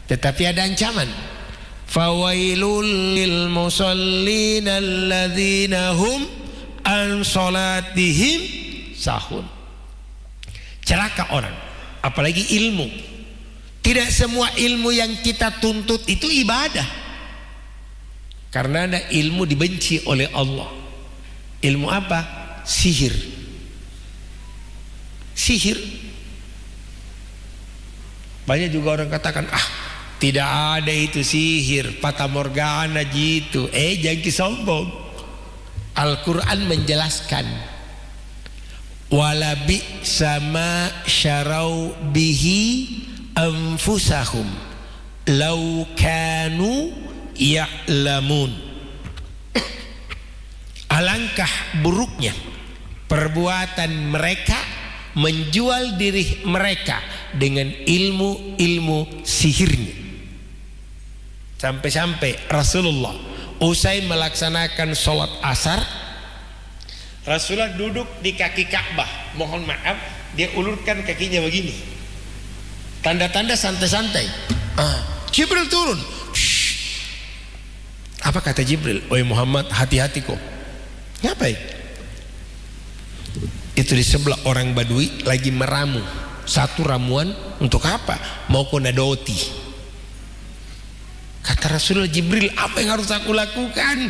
tetapi ada ancaman. Fawailul lil musallin alladzina hum an salatihim sahun. Celaka orang, apalagi ilmu. Tidak semua ilmu yang kita tuntut itu ibadah. Karena ada ilmu dibenci oleh Allah. Ilmu apa? Sihir. Sihir. Banyak juga orang katakan, tidak ada itu sihir, fata morgana gitu. Jangan sombong. Al-Quran menjelaskan, wala bi'sa ma syarau bihi anfusahum law kanu ya'lamun. Alangkah buruknya perbuatan mereka menjual diri mereka dengan ilmu-ilmu sihirnya. Sampai-sampai Rasulullah usai melaksanakan sholat asar, Rasulullah duduk di kaki Ka'bah. Mohon maaf, dia ulurkan kakinya begini, tanda-tanda santai-santai. Jibril turun. Apa kata Jibril? Oi Muhammad, hati-hati kok. Ngapain? Itu di sebelah orang Badui lagi meramu. Satu ramuan untuk apa? Mau konadoti. Kata Rasulullah, Jibril, apa yang harus aku lakukan?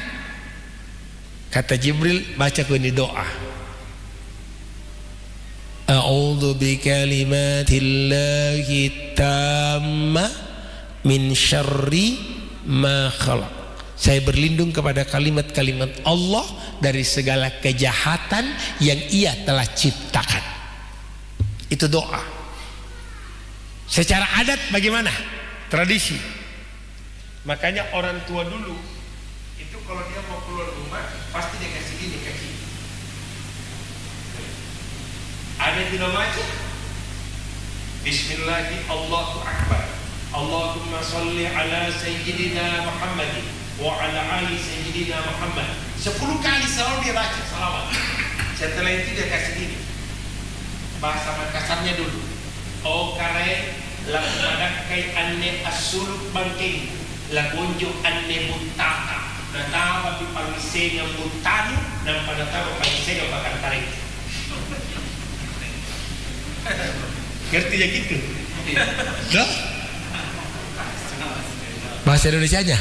Kata Jibril, baca ini doa. A'udzu bikalimatillahi tamma min syarri ma khalaq. Saya berlindung kepada kalimat-kalimat Allah dari segala kejahatan yang Ia telah ciptakan. Itu doa. Secara adat bagaimana? Tradisi. Makanya orang tua dulu itu kalau dia mau keluar rumah pasti dia kasih gini kaki. Ada yang tidak baca? Bismillahirrahmanirrahim, Allahu Akbar. Allahumma salli ala Sayyidina Muhammadin wa ala ali Sayyidina Muhammad. 10 kali selalu dia baca salawat. Setelah itu dia kasih gini. Bahasa Makassarnya dulu. Oh kare laku padakai anne asuluk bangking lagunjuk anne buntaka. Natapa di pangisenya buntani dan pada tahu pangisenya bakal tarik. Ngerti ya gitu? Dah? Bahasa Indonesianya.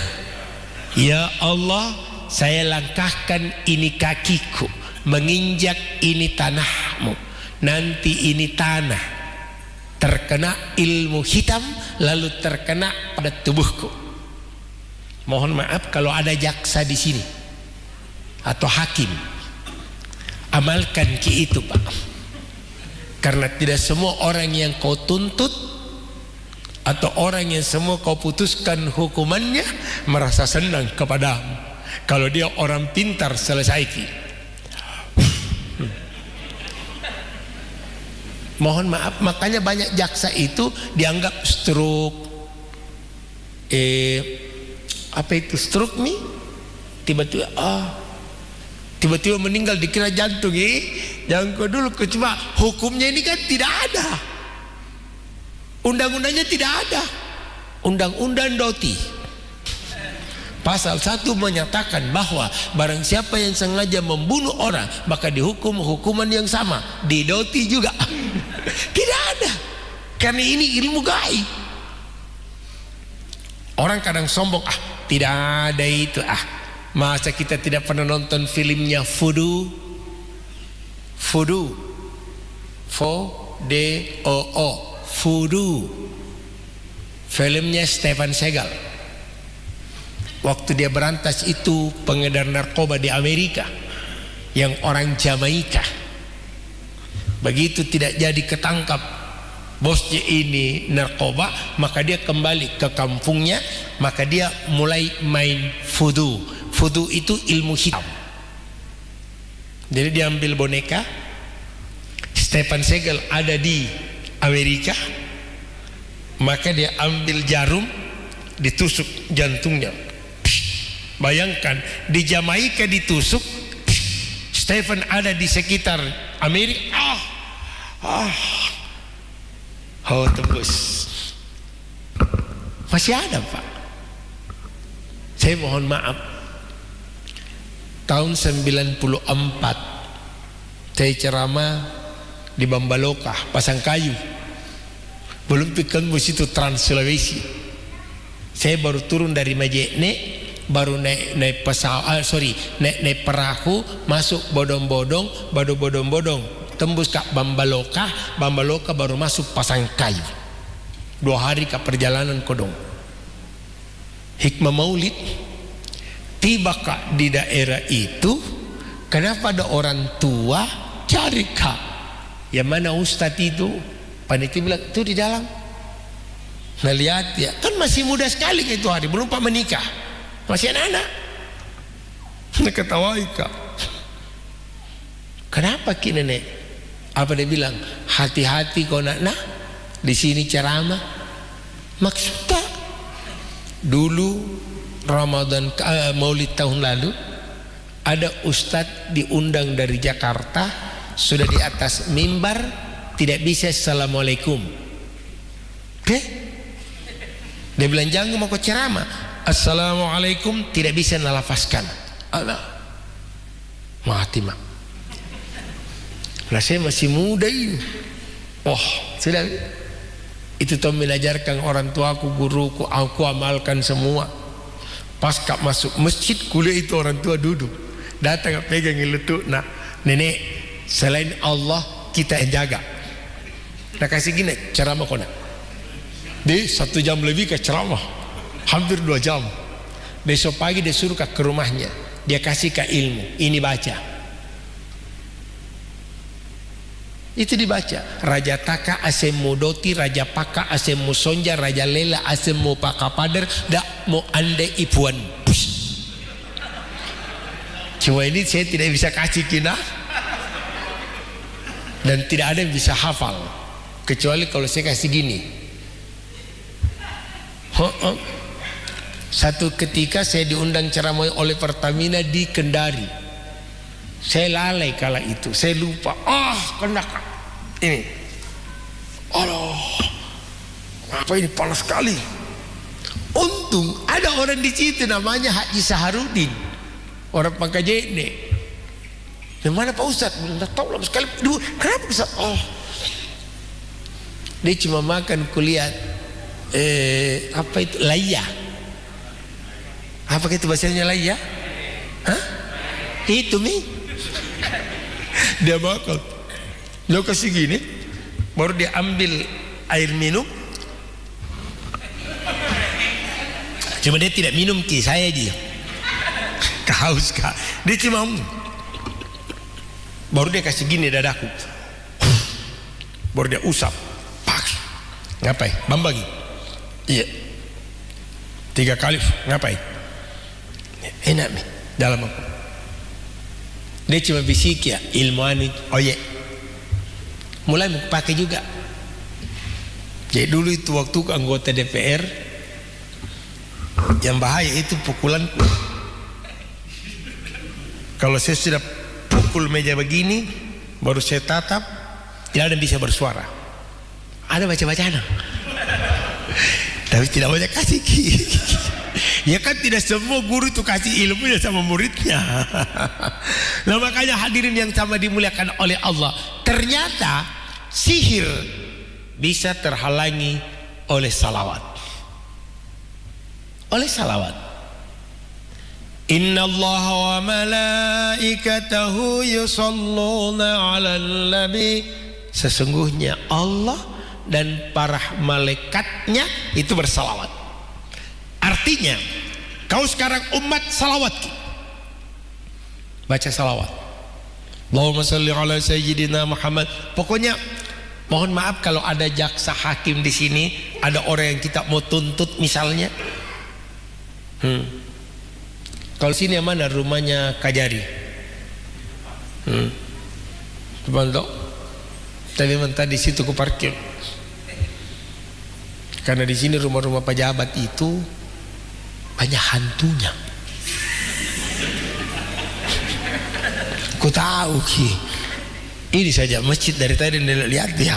Ya Allah, saya langkahkan ini kakiku menginjak ini tanahmu. Nanti ini tanah terkena ilmu hitam lalu terkena pada tubuhku. Mohon maaf kalau ada jaksa di sini atau hakim, amalkan ki itu Pak. Karena tidak semua orang yang kau tuntut atau orang yang semua kau putuskan hukumannya merasa senang kepadamu. Kalau dia orang pintar selesai ki. Mohon maaf, makanya banyak jaksa itu dianggap stroke. Apa itu stroke nih? Tiba-tiba tiba-tiba meninggal dikira jantung. Jangan dulu, cuma hukumnya ini kan tidak ada. Undang-undangnya tidak ada. Undang-undang Doti pasal 1 menyatakan bahwa barang siapa yang sengaja membunuh orang maka dihukum hukuman yang sama. Di Doti juga tidak ada. Karena ini ilmu gaib. Orang kadang sombong, tidak ada itu. Masa kita tidak pernah nonton filmnya Voodoo? Voodoo, V-D-O-O, Voodoo. Filmnya Stephen Seagal. Waktu dia berantas itu pengedar narkoba di Amerika yang orang Jamaika. Begitu tidak jadi ketangkap bosnya ini narkoba, maka dia kembali ke kampungnya, maka dia mulai main voodoo. Voodoo itu ilmu hitam. Jadi dia ambil boneka. Stephen Seagal ada di Amerika, maka dia ambil jarum, ditusuk jantungnya. Bayangkan di Jamaika ditusuk, Stephen ada di sekitar Amerika. Tembus. Masih ada, Pak. Saya mohon maaf, tahun 94 saya ceramah di Bambaloka, Pasangkayu. Belum pikir bus itu Trans Sulawesi. Saya baru turun dari Majene, baru naik pesawat, naik perahu, masuk bodong-bodong, baru bodong-bodong tembus ke Bambaloka, baru masuk Pasangkayu. 2 hari ke perjalanan kodong. Hikmah maulid, tiba ke di daerah itu, kenapa ada orang tua cari kak? Yang mana ustadz itu? Panitia bilang itu di dalam. Nah lihat ya, kan masih muda sekali itu hari, belum pak menikah, masih anak-anak. Nah ketawai kak. Kenapa ki nenek? Apa dia bilang? Hati-hati kau nak di sini ceramah. Maksudnya dulu Ramadan Maulid tahun lalu ada ustadz diundang dari Jakarta, sudah di atas mimbar tidak bisa assalamualaikum. Dia bilang jangan mau ceramah assalamualaikum, tidak bisa nalafaskan. Allah mati mak. Nah saya masih muda ini. Sudah itu tuh mengajarkan orang tuaku, guruku, aku amalkan semua. Pas kak masuk masjid kuliah itu orang tua duduk, datang pegang letuk. Nah nenek, selain Allah kita yang jaga. Nah kasih gini ceramah kau nak. Dia 1 jam lebih ke ceramah, hampir 2 jam. Besok pagi dia suruh ke rumahnya, dia kasih ke ilmu, ini baca. Itu dibaca. Raja Taka asem Modoti, Raja Paka asem Musonja, Raja Lela asem Mo Pakapader, dak mo ande ipuan. Cuma ini saya tidak bisa kasih kina, dan tidak ada yang bisa hafal kecuali kalau saya kasih gini. Satu ketika saya diundang ceramah oleh Pertamina di Kendari. Saya lalai kala itu, saya lupa. Kena ini. Aduh, apa ini panas sekali. Untung ada orang di situ namanya Haji Saharudin, orang Pangkajene. Yang mana Pak Ustadz? Tidak tahu lama sekali. Duh, kenapa Ustadz? Dia cuma makan kuliah apa itu laya. Apa itu bahasanya laya? Itu nih. Dia makan, dia kasih gini, baru dia ambil air minum. Cuma dia tidak minum ki, saya dia kehaus kak. Dia cuma baru dia kasih gini dadaku, baru dia usap, pak, ngapain? Bambagi, iya, 3 kali, ngapain? Enak nih dalam aku. Dia cuma bisik ya, ilmuwan itu. Mulai mau pakai juga. Jadi dulu itu waktu anggota DPR, yang bahaya itu pukulan. Kalau saya sudah pukul meja begini, baru saya tatap, tidak ada yang bisa bersuara. Ada baca-bacaan, tapi tidak banyak kasih. Ya kan tidak semua guru itu kasih ilmunya sama muridnya. Nah makanya hadirin yang sama dimuliakan oleh Allah, ternyata sihir bisa terhalangi oleh salawat. Oleh salawat. Inna Allah wa malaikatahu yusalluna ala nabi. Sesungguhnya Allah dan para malaikatnya itu bersalawat. Artinya kau sekarang umat salawat, baca salawat. Allahumma salli ala sayyidina Muhammad. Pokoknya mohon maaf kalau ada jaksa hakim di sini, ada orang yang kita mau tuntut misalnya. Kalau sini yang mana rumahnya Kajari? Bantu. Tapi mentah di situ ku parkir. Karena di sini rumah-rumah pejabat itu banyak hantunya. Ku tahu ki. Ini saja masjid dari tadi lihat dia.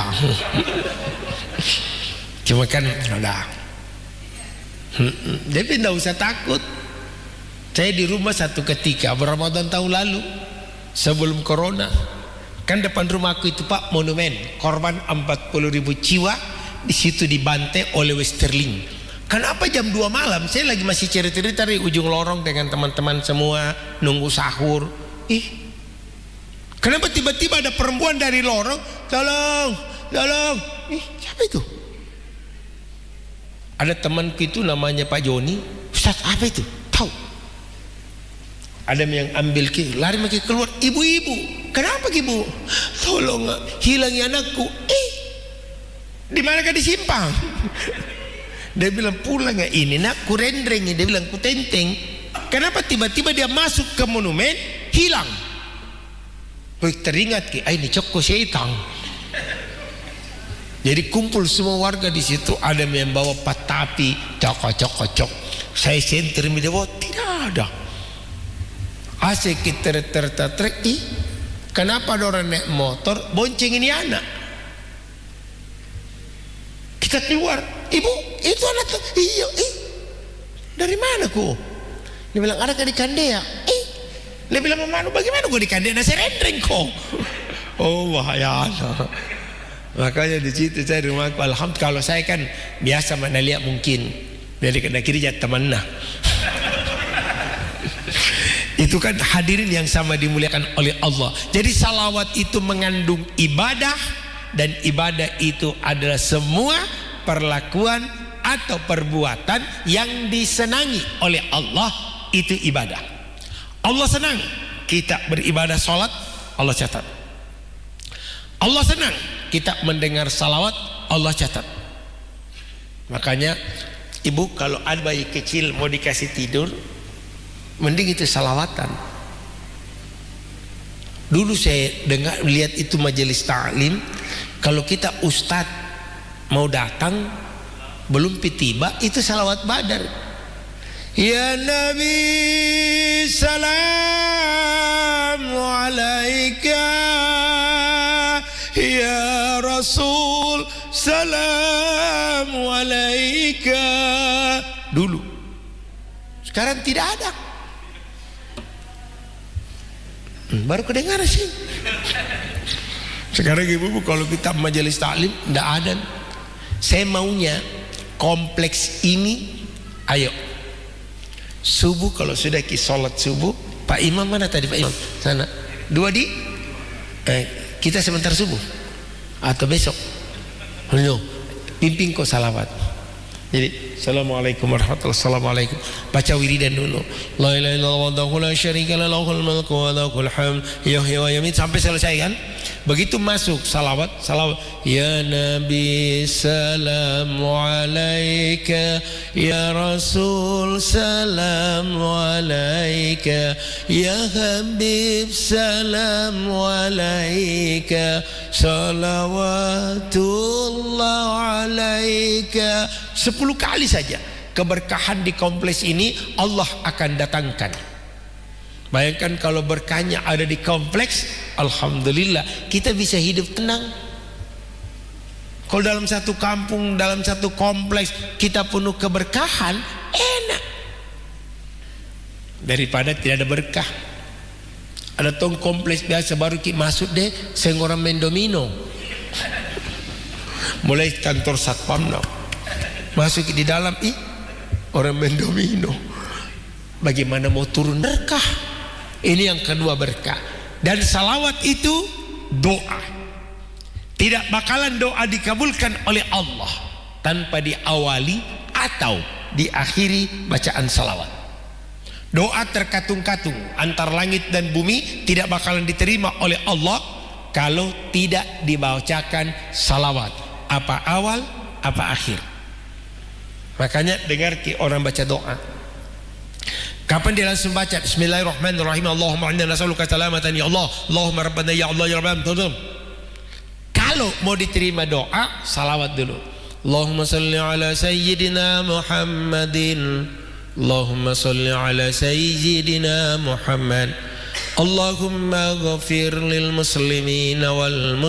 Cuma kan udah. Jadi tidak usah takut. Saya di rumah satu ketika Ramadan tahun lalu sebelum corona, kan depan rumahku itu Pak monumen korban 40.000 jiwa, di situ dibantai oleh Westerling. Kenapa jam 2 malam saya lagi masih cerita-cerita di ujung lorong dengan teman-teman semua nunggu sahur. Kenapa tiba-tiba ada perempuan dari lorong, tolong, tolong. Siapa itu? Ada temanku itu namanya Pak Joni. Ustaz, apa itu? Tahu? Ada yang ambil lari lagi keluar. Ibu-ibu, kenapa ibu? Tolong, hilangi anakku. Di mana kan disimpang? Dia bilang, pulang nggak ini nak kurendreng. Dia bilang, kutenteng. Kenapa tiba-tiba dia masuk ke monumen hilang? Teringat ini cokko seitang. Jadi kumpul semua warga di situ. Ada yang bawa patapi, cok. Saya senter di bawah, tidak ada. Asik kita tertrek. Kenapa ada orang naik motor bonceng ini anak? Kita keluar, ibu itu anak tuh. Iya, dari mana ku? Dia bilang ada di Kandea. Dia bilang mama, bagaimana gua di Kandea? Nasi rendeng kok. Oh bahaya. Makanya di situ saya di rumahku, alhamdulillah. Kalau saya kan biasa mana lihat mungkin dari kena kiri jat teman nah. Itu kan hadirin yang sama dimuliakan oleh Allah. Jadi salawat itu mengandung ibadah, dan ibadah itu adalah semua perlakuan atau perbuatan yang disenangi oleh Allah, itu ibadah. Allah senang kita beribadah salat, Allah catat. Allah senang kita mendengar salawat, Allah catat. Makanya ibu kalau ada bayi kecil mau dikasih tidur, mending itu salawatan. Dulu saya dengar lihat itu majelis ta'lim, kalau kita ustadz mau datang belum tiba itu salawat badar. Ya Nabi salam alaika, ya Rasul salam alaika. Dulu, sekarang tidak ada. Baru kedengar sih. Sekarang ibu kalau kita majelis taklim tidak ada. Saya maunya kompleks ini, ayo subuh kalau sudah sholat subuh, Pak Imam mana tadi Pak Imam? Sana. Dua di kita sebentar subuh atau besok. Pimpin kok salawat. Jadi assalamualaikum warahmatullahi wabarakatuh. Assalamualaikum. Baca wiridan dulu. La ilaha illallah wahdahu la syarika lahu, lahul mulku wa lahul hamd, yuhyi wa yumiit, sampai selesai kan? Begitu masuk salawat. Ya Nabi salamu alaika, ya Rasul salamu alaika, ya Habib salamu alaika, salawatullah alaika. 10 kali saja keberkahan di kompleks ini Allah akan datangkan. Bayangkan kalau berkahnya ada di kompleks, alhamdulillah kita bisa hidup tenang. Kalau dalam satu kampung, dalam satu kompleks kita penuh keberkahan, enak daripada tidak ada berkah. Ada tong kompleks biasa baru kita masuk deh, orang main domino. Mulai kantor satpam masuk di dalam, orang main domino. Bagaimana mau turun berkah? Ini yang kedua berkah. Dan salawat itu doa. Tidak bakalan doa dikabulkan oleh Allah tanpa diawali atau diakhiri bacaan salawat. Doa terkatung-katung antar langit dan bumi tidak bakalan diterima oleh Allah kalau tidak dibacakan salawat. Apa awal, apa akhir. Makanya dengar orang baca doa. Kapan dia langsung baca? Bismillahirrahmanirrahim. Allahumma inna nas'aluka salamatan ya Allah. Allahumma rabbana ya Allah ya Rabbana. Kalau mau diterima doa, salawat dulu. Allahumma salli ala sayyidina Muhammadin. Allahumma salli ala sayyidina Muhammad. Allahumma ghafir lil muslimina wal